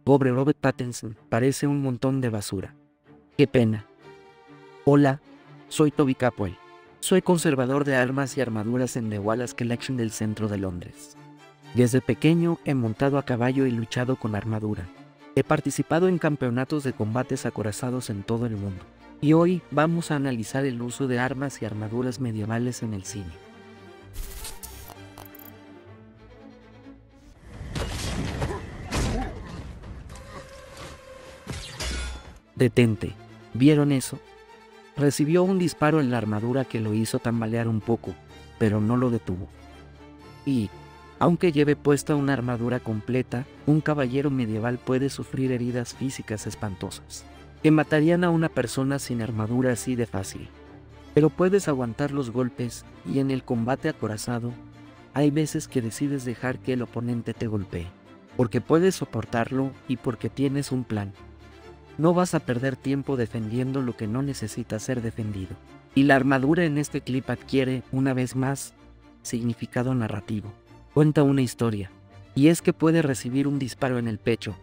Pobre Robert Pattinson, parece un montón de basura. Qué pena. Hola, soy Toby Capwell. Soy conservador de armas y armaduras en The Wallace Collection del centro de Londres. Desde pequeño he montado a caballo y luchado con armadura. He participado en campeonatos de combates acorazados en todo el mundo. Y hoy vamos a analizar el uso de armas y armaduras medievales en el cine. Detente. ¿Vieron eso? Recibió un disparo en la armadura que lo hizo tambalear un poco, pero no lo detuvo. Y, aunque lleve puesta una armadura completa, un caballero medieval puede sufrir heridas físicas espantosas, que matarían a una persona sin armadura así de fácil. Pero puedes aguantar los golpes, y en el combate acorazado, hay veces que decides dejar que el oponente te golpee, porque puedes soportarlo y porque tienes un plan. No vas a perder tiempo defendiendo lo que no necesita ser defendido. Y la armadura en este clip adquiere, una vez más, significado narrativo. Cuenta una historia, y es que puede recibir un disparo en el pecho,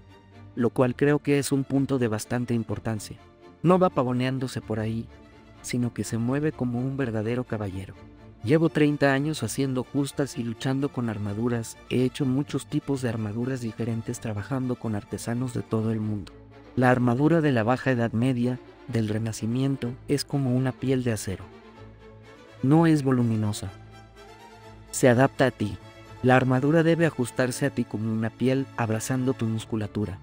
lo cual creo que es un punto de bastante importancia. No va pavoneándose por ahí, sino que se mueve como un verdadero caballero. Llevo 30 años haciendo justas y luchando con armaduras. He hecho muchos tipos de armaduras diferentes trabajando con artesanos de todo el mundo. La armadura de la Baja Edad Media, del Renacimiento, es como una piel de acero. No es voluminosa. Se adapta a ti. La armadura debe ajustarse a ti como una piel, abrazando tu musculatura.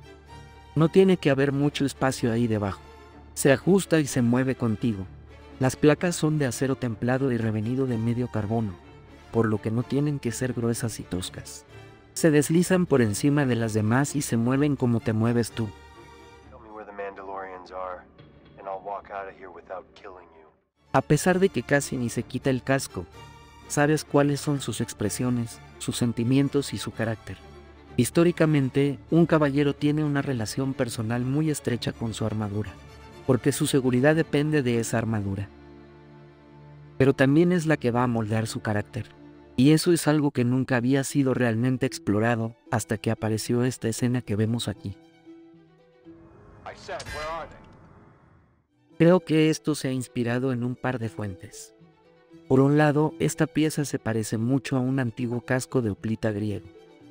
No tiene que haber mucho espacio ahí debajo. Se ajusta y se mueve contigo. Las placas son de acero templado y revenido de medio carbono, por lo que no tienen que ser gruesas y toscas. Se deslizan por encima de las demás y se mueven como te mueves tú. A pesar de que casi ni se quita el casco, sabes cuáles son sus expresiones, sus sentimientos y su carácter. Históricamente, un caballero tiene una relación personal muy estrecha con su armadura, porque su seguridad depende de esa armadura. Pero también es la que va a moldear su carácter. Y eso es algo que nunca había sido realmente explorado hasta que apareció esta escena que vemos aquí. Creo que esto se ha inspirado en un par de fuentes. Por un lado, esta pieza se parece mucho a un antiguo casco de hoplita griego,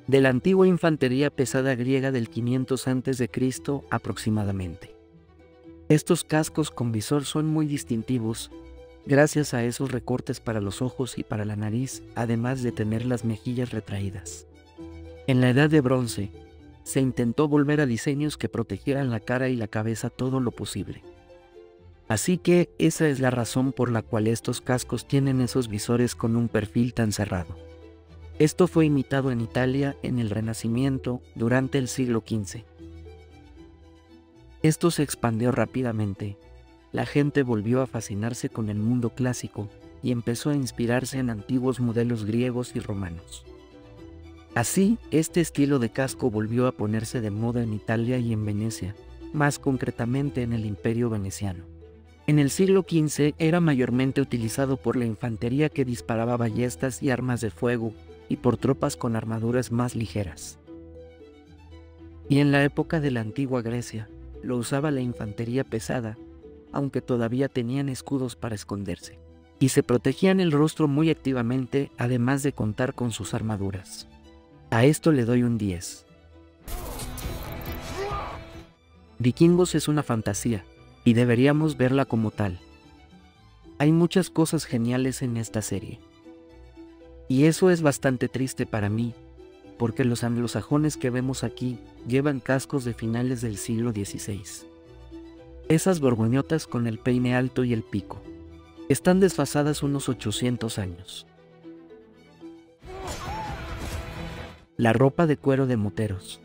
de la antigua infantería pesada griega del 500 a.C. aproximadamente. Estos cascos con visor son muy distintivos, gracias a esos recortes para los ojos y para la nariz, además de tener las mejillas retraídas. En la Edad de Bronce, se intentó volver a diseños que protegieran la cara y la cabeza todo lo posible. Así que esa es la razón por la cual estos cascos tienen esos visores con un perfil tan cerrado. Esto fue imitado en Italia en el Renacimiento durante el siglo XV. Esto se expandió rápidamente. La gente volvió a fascinarse con el mundo clásico y empezó a inspirarse en antiguos modelos griegos y romanos. Así, este estilo de casco volvió a ponerse de moda en Italia y en Venecia, más concretamente en el Imperio Veneciano. En el siglo XV era mayormente utilizado por la infantería que disparaba ballestas y armas de fuego, y por tropas con armaduras más ligeras. Y en la época de la antigua Grecia, lo usaba la infantería pesada, aunque todavía tenían escudos para esconderse, y se protegían el rostro muy activamente, además de contar con sus armaduras. A esto le doy un 10. Vikingos es una fantasía, y deberíamos verla como tal. Hay muchas cosas geniales en esta serie. Y eso es bastante triste para mí, porque los anglosajones que vemos aquí llevan cascos de finales del siglo XVI. Esas borgoñotas con el peine alto y el pico. Están desfasadas unos 800 años. La ropa de cuero de moteros.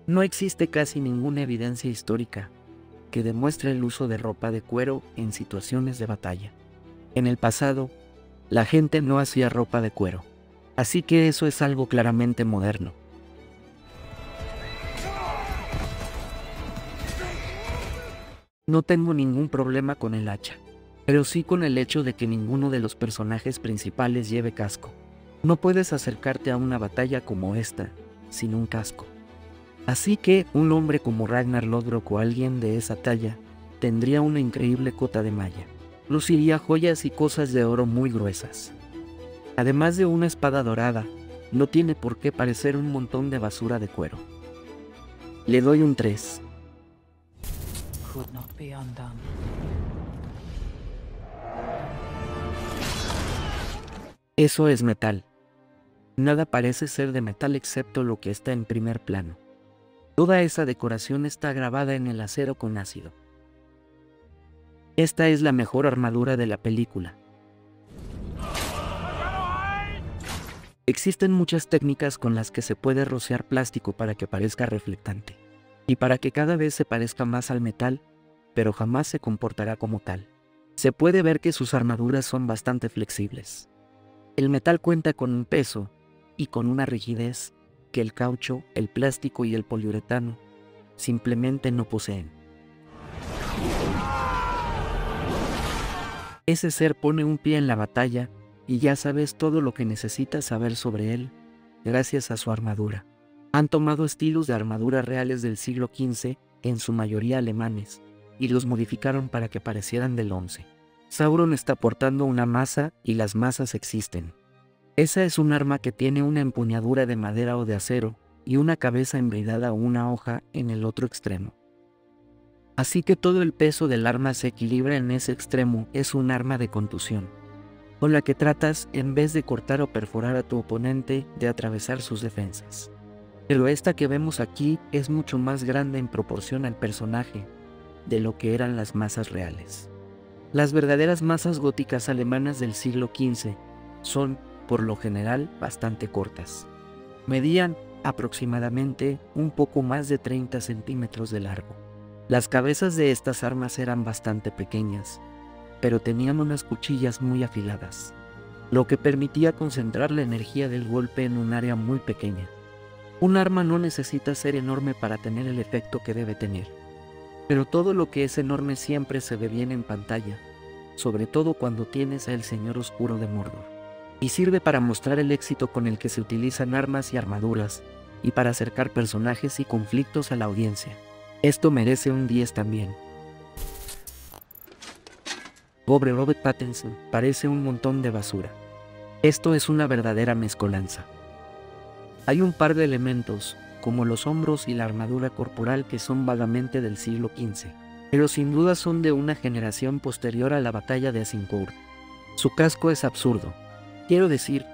No existe casi ninguna evidencia histórica que demuestre el uso de ropa de cuero en situaciones de batalla. En el pasado, la gente no hacía ropa de cuero, así que eso es algo claramente moderno. No tengo ningún problema con el hacha, pero sí con el hecho de que ninguno de los personajes principales lleve casco. No puedes acercarte a una batalla como esta sin un casco. Así que un hombre como Ragnar Lodbrok o alguien de esa talla tendría una increíble cota de malla. Luciría joyas y cosas de oro muy gruesas. Además de una espada dorada, no tiene por qué parecer un montón de basura de cuero. Le doy un 3. Could not be undone. Eso es metal. Nada parece ser de metal excepto lo que está en primer plano. Toda esa decoración está grabada en el acero con ácido. Esta es la mejor armadura de la película. Existen muchas técnicas con las que se puede rociar plástico para que parezca reflectante y para que cada vez se parezca más al metal, pero jamás se comportará como tal. Se puede ver que sus armaduras son bastante flexibles. El metal cuenta con un peso y con una rigidez que el caucho, el plástico y el poliuretano simplemente no poseen. Ese ser pone un pie en la batalla y ya sabes todo lo que necesitas saber sobre él, gracias a su armadura. Han tomado estilos de armadura reales del siglo XV, en su mayoría alemanes, y los modificaron para que parecieran del XI. Sauron está portando una maza y las mazas existen. Esa es un arma que tiene una empuñadura de madera o de acero y una cabeza embridada o una hoja en el otro extremo. Así que todo el peso del arma se equilibra en ese extremo. Es un arma de contusión, con la que tratas, en vez de cortar o perforar a tu oponente, de atravesar sus defensas. Pero esta que vemos aquí es mucho más grande en proporción al personaje de lo que eran las mazas reales. Las verdaderas mazas góticas alemanas del siglo XV son, por lo general, bastante cortas. Medían aproximadamente un poco más de 30 centímetros de largo. Las cabezas de estas armas eran bastante pequeñas, pero tenían unas cuchillas muy afiladas, lo que permitía concentrar la energía del golpe en un área muy pequeña. Un arma no necesita ser enorme para tener el efecto que debe tener, pero todo lo que es enorme siempre se ve bien en pantalla, sobre todo cuando tienes a el Señor Oscuro de Mordor, y sirve para mostrar el éxito con el que se utilizan armas y armaduras, y para acercar personajes y conflictos a la audiencia. Esto merece un 10 también. Pobre Robert Pattinson, parece un montón de basura. Esto es una verdadera mezcolanza. Hay un par de elementos, como los hombros y la armadura corporal, que son vagamente del siglo XV, pero sin duda son de una generación posterior a la batalla de Azincourt. Su casco es absurdo. Quiero decir,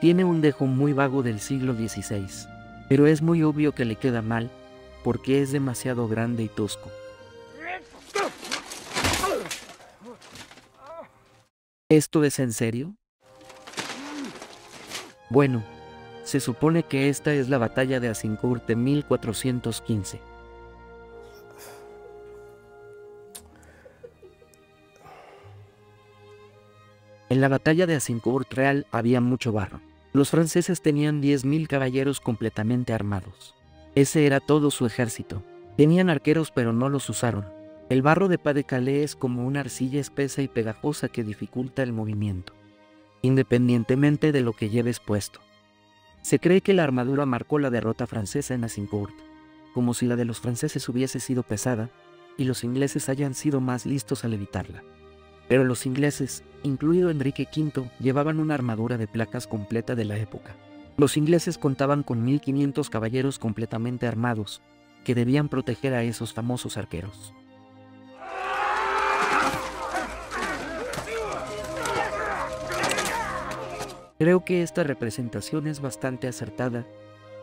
tiene un dejo muy vago del siglo XVI, pero es muy obvio que le queda mal, porque es demasiado grande y tosco. ¿Esto es en serio? Bueno, se supone que esta es la batalla de Azincourt de 1415. En la batalla de Azincourt Real había mucho barro. Los franceses tenían 10.000 caballeros completamente armados. Ese era todo su ejército. Tenían arqueros pero no los usaron. El barro de Pas-de-Calais es como una arcilla espesa y pegajosa que dificulta el movimiento, independientemente de lo que lleves puesto. Se cree que la armadura marcó la derrota francesa en Azincourt, como si la de los franceses hubiese sido pesada y los ingleses hayan sido más listos al evitarla. Pero los ingleses, incluido Enrique V, llevaban una armadura de placas completa de la época. Los ingleses contaban con 1.500 caballeros completamente armados, que debían proteger a esos famosos arqueros. Creo que esta representación es bastante acertada,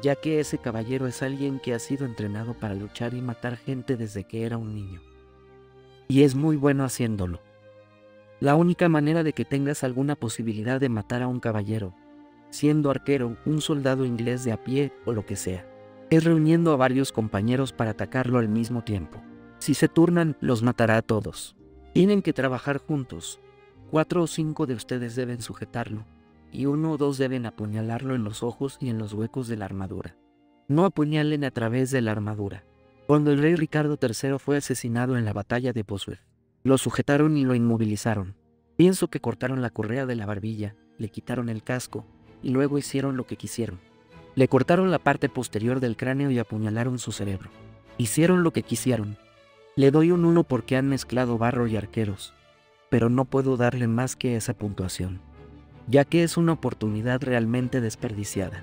ya que ese caballero es alguien que ha sido entrenado para luchar y matar gente desde que era un niño. Y es muy bueno haciéndolo. La única manera de que tengas alguna posibilidad de matar a un caballero, siendo arquero, un soldado inglés de a pie o lo que sea, es reuniendo a varios compañeros para atacarlo al mismo tiempo. Si se turnan, los matará a todos. Tienen que trabajar juntos. 4 o 5 de ustedes deben sujetarlo, y 1 o 2 deben apuñalarlo en los ojos y en los huecos de la armadura. No apuñalen a través de la armadura. Cuando el rey Ricardo III fue asesinado en la batalla de Bosworth, lo sujetaron y lo inmovilizaron. Pienso que cortaron la correa de la barbilla, le quitaron el casco, y luego hicieron lo que quisieron. Le cortaron la parte posterior del cráneo y apuñalaron su cerebro. Hicieron lo que quisieron. Le doy un 1 porque han mezclado barro y arqueros, pero no puedo darle más que esa puntuación, ya que es una oportunidad realmente desperdiciada.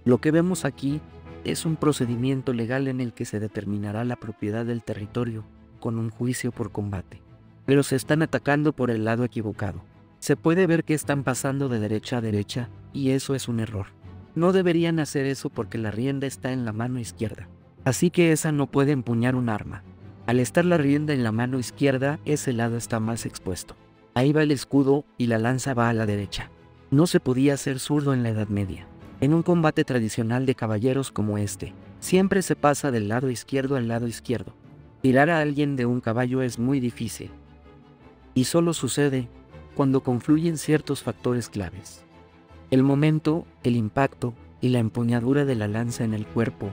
Lo que vemos aquí es un procedimiento legal en el que se determinará la propiedad del territorio con un juicio por combate. Pero se están atacando por el lado equivocado. Se puede ver que están pasando de derecha a derecha, y eso es un error. No deberían hacer eso porque la rienda está en la mano izquierda. Así que esa no puede empuñar un arma. Al estar la rienda en la mano izquierda, ese lado está más expuesto. Ahí va el escudo y la lanza va a la derecha. No se podía ser zurdo en la Edad Media. En un combate tradicional de caballeros como este, siempre se pasa del lado izquierdo al lado izquierdo. Tirar a alguien de un caballo es muy difícil. Y solo sucede cuando confluyen ciertos factores claves. El momento, el impacto y la empuñadura de la lanza en el cuerpo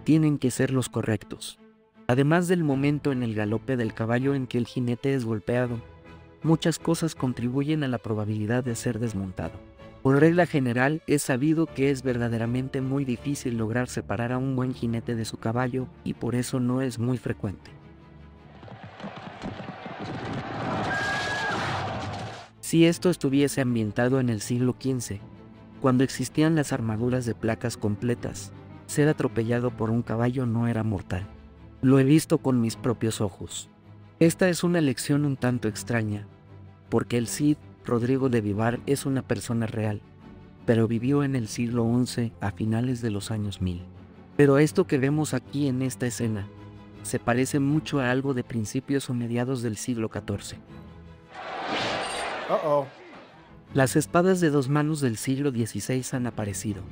tienen que ser los correctos. Además del momento en el galope del caballo en que el jinete es golpeado, muchas cosas contribuyen a la probabilidad de ser desmontado. Por regla general, es sabido que es verdaderamente muy difícil lograr separar a un buen jinete de su caballo y por eso no es muy frecuente. Si esto estuviese ambientado en el siglo XV, cuando existían las armaduras de placas completas, ser atropellado por un caballo no era mortal. Lo he visto con mis propios ojos. Esta es una lección un tanto extraña, porque el Cid Rodrigo de Vivar es una persona real, pero vivió en el siglo XI a finales de los años 1000. Pero esto que vemos aquí en esta escena, se parece mucho a algo de principios o mediados del siglo XIV. Las espadas de dos manos del siglo XVI han aparecido.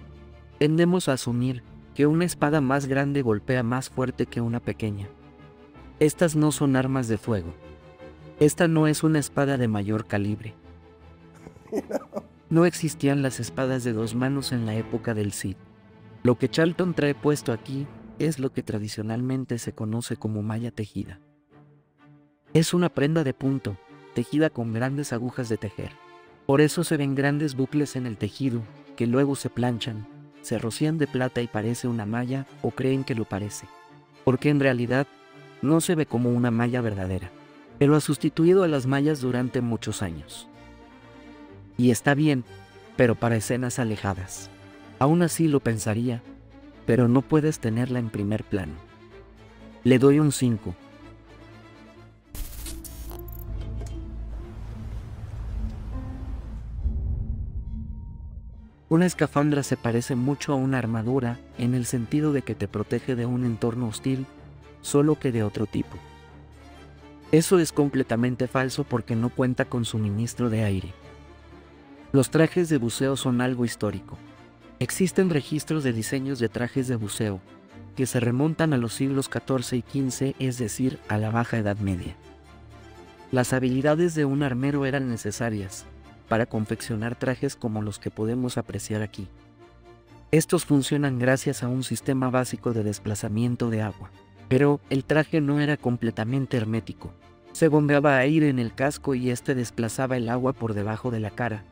Tendemos a asumir que una espada más grande golpea más fuerte que una pequeña. Estas no son armas de fuego. Esta no es una espada de mayor calibre. No existían las espadas de dos manos en la época del Cid. Lo que Charlton trae puesto aquí es lo que tradicionalmente se conoce como malla tejida. Es una prenda de punto, tejida con grandes agujas de tejer. Por eso se ven grandes bucles en el tejido, que luego se planchan, se rocían de plata y parece una malla, o creen que lo parece. Porque en realidad no se ve como una malla verdadera, pero ha sustituido a las mallas durante muchos años. Y está bien, pero para escenas alejadas. Aún así lo pensaría, pero no puedes tenerla en primer plano. Le doy un 5. Una escafandra se parece mucho a una armadura en el sentido de que te protege de un entorno hostil, solo que de otro tipo. Eso es completamente falso porque no cuenta con suministro de aire. Los trajes de buceo son algo histórico. Existen registros de diseños de trajes de buceo que se remontan a los siglos XIV y XV, es decir, a la Baja Edad Media. Las habilidades de un armero eran necesarias para confeccionar trajes como los que podemos apreciar aquí. Estos funcionan gracias a un sistema básico de desplazamiento de agua, pero el traje no era completamente hermético. Se bombeaba aire en el casco y este desplazaba el agua por debajo de la cara,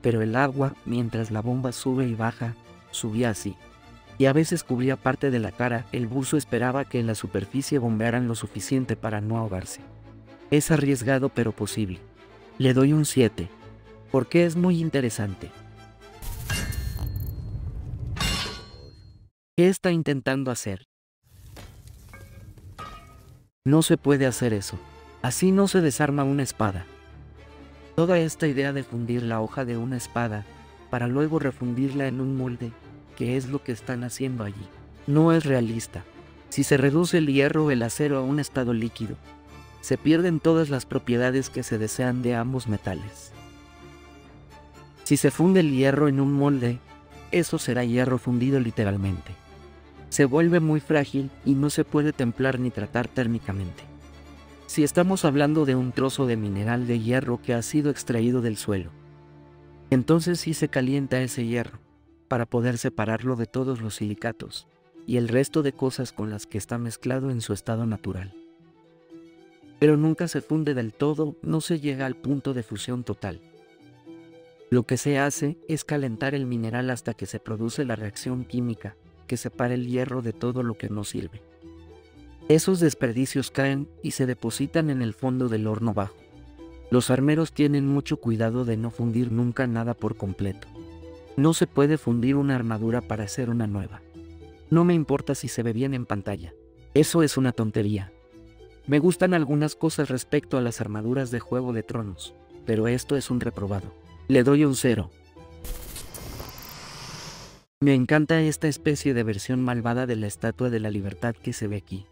pero el agua, mientras la bomba sube y baja, subía así, y a veces cubría parte de la cara. El buzo esperaba que en la superficie bombearan lo suficiente para no ahogarse. Es arriesgado pero posible. Le doy un 7. Porque es muy interesante. ¿Qué está intentando hacer? No se puede hacer eso. Así no se desarma una espada. Toda esta idea de fundir la hoja de una espada para luego refundirla en un molde, que es lo que están haciendo allí, no es realista. Si se reduce el hierro o el acero a un estado líquido, se pierden todas las propiedades que se desean de ambos metales. Si se funde el hierro en un molde, eso será hierro fundido literalmente. Se vuelve muy frágil y no se puede templar ni tratar térmicamente. Si estamos hablando de un trozo de mineral de hierro que ha sido extraído del suelo, entonces sí se calienta ese hierro para poder separarlo de todos los silicatos y el resto de cosas con las que está mezclado en su estado natural. Pero nunca se funde del todo, no se llega al punto de fusión total. Lo que se hace es calentar el mineral hasta que se produce la reacción química, que separa el hierro de todo lo que no sirve. Esos desperdicios caen y se depositan en el fondo del horno bajo. Los armeros tienen mucho cuidado de no fundir nunca nada por completo. No se puede fundir una armadura para hacer una nueva. No me importa si se ve bien en pantalla. Eso es una tontería. Me gustan algunas cosas respecto a las armaduras de Juego de Tronos, pero esto es un reprobado. Le doy un 0. Me encanta esta especie de versión malvada de la Estatua de la Libertad que se ve aquí.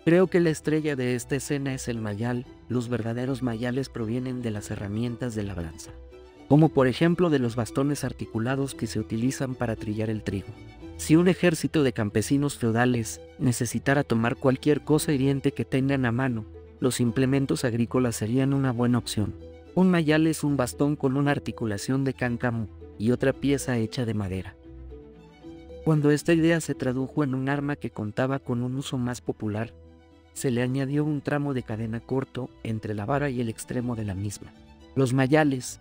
Creo que la estrella de esta escena es el mayal. Los verdaderos mayales provienen de las herramientas de labranza, como por ejemplo de los bastones articulados que se utilizan para trillar el trigo. Si un ejército de campesinos feudales necesitara tomar cualquier cosa hiriente que tengan a mano, los implementos agrícolas serían una buena opción. Un mayal es un bastón con una articulación de cáncamo y otra pieza hecha de madera. Cuando esta idea se tradujo en un arma que contaba con un uso más popular, se le añadió un tramo de cadena corto entre la vara y el extremo de la misma. Los mayales,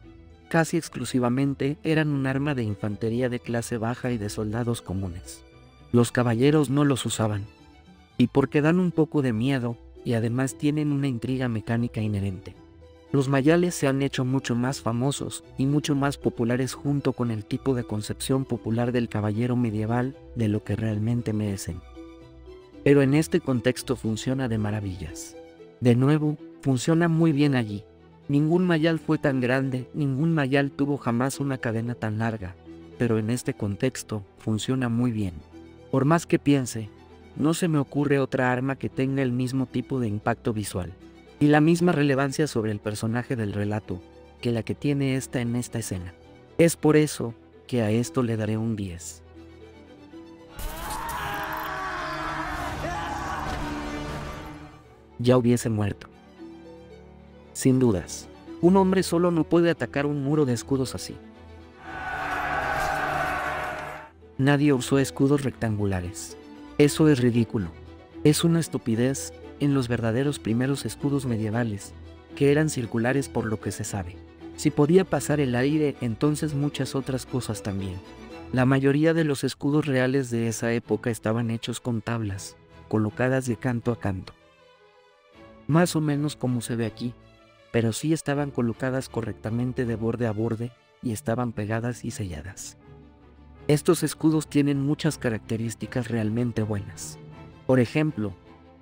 casi exclusivamente, eran un arma de infantería de clase baja y de soldados comunes. Los caballeros no los usaban, y porque dan un poco de miedo, y además tienen una intriga mecánica inherente. Los mayales se han hecho mucho más famosos y mucho más populares junto con el tipo de concepción popular del caballero medieval de lo que realmente merecen. Pero en este contexto funciona de maravillas. De nuevo, funciona muy bien allí. Ningún mayal fue tan grande, ningún mayal tuvo jamás una cadena tan larga, pero en este contexto funciona muy bien. Por más que piense, no se me ocurre otra arma que tenga el mismo tipo de impacto visual y la misma relevancia sobre el personaje del relato que la que tiene esta en esta escena. Es por eso que a esto le daré un 10. Ya hubiese muerto. Sin dudas, un hombre solo no puede atacar un muro de escudos así. Nadie usó escudos rectangulares. Eso es ridículo. Es una estupidez en los verdaderos primeros escudos medievales, que eran circulares por lo que se sabe. Si podía pasar el aire, entonces muchas otras cosas también. La mayoría de los escudos reales de esa época estaban hechos con tablas, colocadas de canto a canto. Más o menos como se ve aquí, pero sí estaban colocadas correctamente de borde a borde y estaban pegadas y selladas. Estos escudos tienen muchas características realmente buenas. Por ejemplo,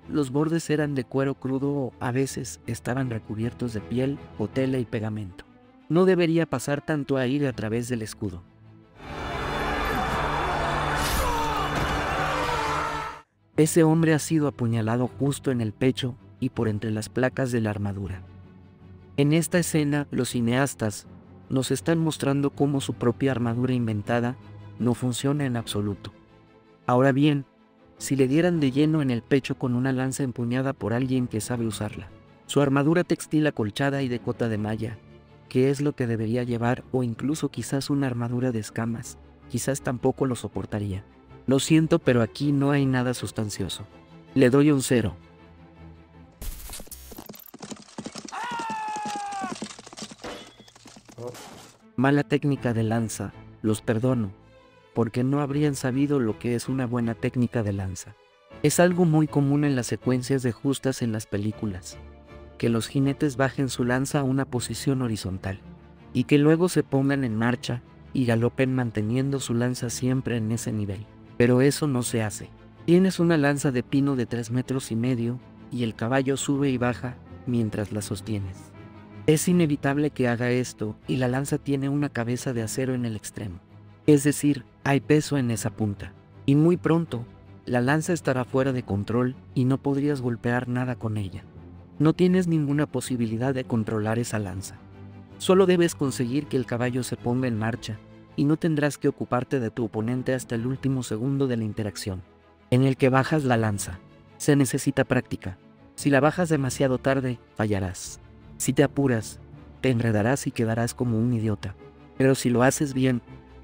los bordes eran de cuero crudo o a veces estaban recubiertos de piel o tela y pegamento. No debería pasar tanto aire a través del escudo. Ese hombre ha sido apuñalado justo en el pecho y por entre las placas de la armadura. En esta escena, los cineastas nos están mostrando cómo su propia armadura inventada no funciona en absoluto. Ahora bien, si le dieran de lleno en el pecho con una lanza empuñada por alguien que sabe usarla, su armadura textil acolchada y de cota de malla, que es lo que debería llevar, o incluso quizás una armadura de escamas, quizás tampoco lo soportaría. Lo siento, pero aquí no hay nada sustancioso. Le doy un 0. Mala técnica de lanza, los perdono, porque no habrían sabido lo que es una buena técnica de lanza. Es algo muy común en las secuencias de justas en las películas, que los jinetes bajen su lanza a una posición horizontal, y que luego se pongan en marcha y galopen manteniendo su lanza siempre en ese nivel. Pero eso no se hace. Tienes una lanza de pino de 3,5 metros y el caballo sube y baja mientras la sostienes. Es inevitable que haga esto y la lanza tiene una cabeza de acero en el extremo. Es decir, hay peso en esa punta. Y muy pronto, la lanza estará fuera de control y no podrías golpear nada con ella. No tienes ninguna posibilidad de controlar esa lanza. Solo debes conseguir que el caballo se ponga en marcha y no tendrás que ocuparte de tu oponente hasta el último segundo de la interacción, en el que bajas la lanza. Se necesita práctica. Si la bajas demasiado tarde, fallarás. Si te apuras, te enredarás y quedarás como un idiota. Pero si lo haces bien,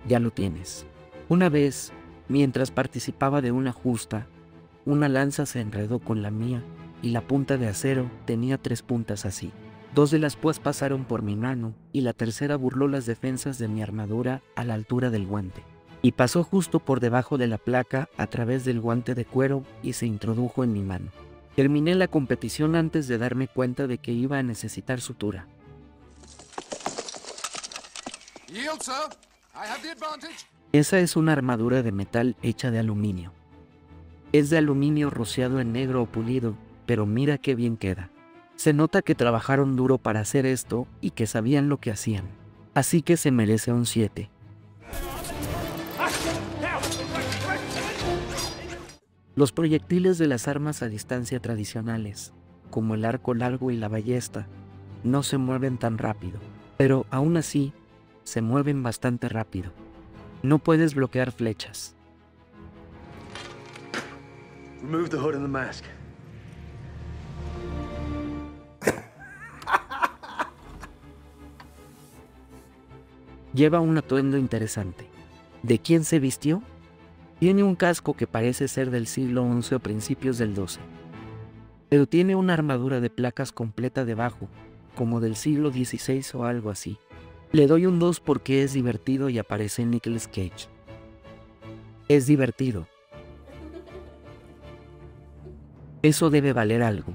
ya lo tienes. Una vez, mientras participaba de una justa, una lanza se enredó con la mía y la punta de acero tenía 3 puntas así. 2 de las pues pasaron por mi mano, y la tercera burló las defensas de mi armadura a la altura del guante. Y pasó justo por debajo de la placa a través del guante de cuero y se introdujo en mi mano. Terminé la competición antes de darme cuenta de que iba a necesitar sutura. Yield, sir. I have the advantage. Esa es una armadura de metal hecha de aluminio. Es de aluminio rociado en negro o pulido, pero mira qué bien queda. Se nota que trabajaron duro para hacer esto y que sabían lo que hacían. Así que se merece un 7. Los proyectiles de las armas a distancia tradicionales, como el arco largo y la ballesta, no se mueven tan rápido, pero aún así, se mueven bastante rápido. No puedes bloquear flechas. Remove the hood and the mask. Lleva un atuendo interesante. ¿De quién se vistió? Tiene un casco que parece ser del siglo XI o principios del XII. Pero tiene una armadura de placas completa debajo, como del siglo XVI o algo así. Le doy un 2 porque es divertido y aparece Nicolas Cage. Es divertido. Eso debe valer algo.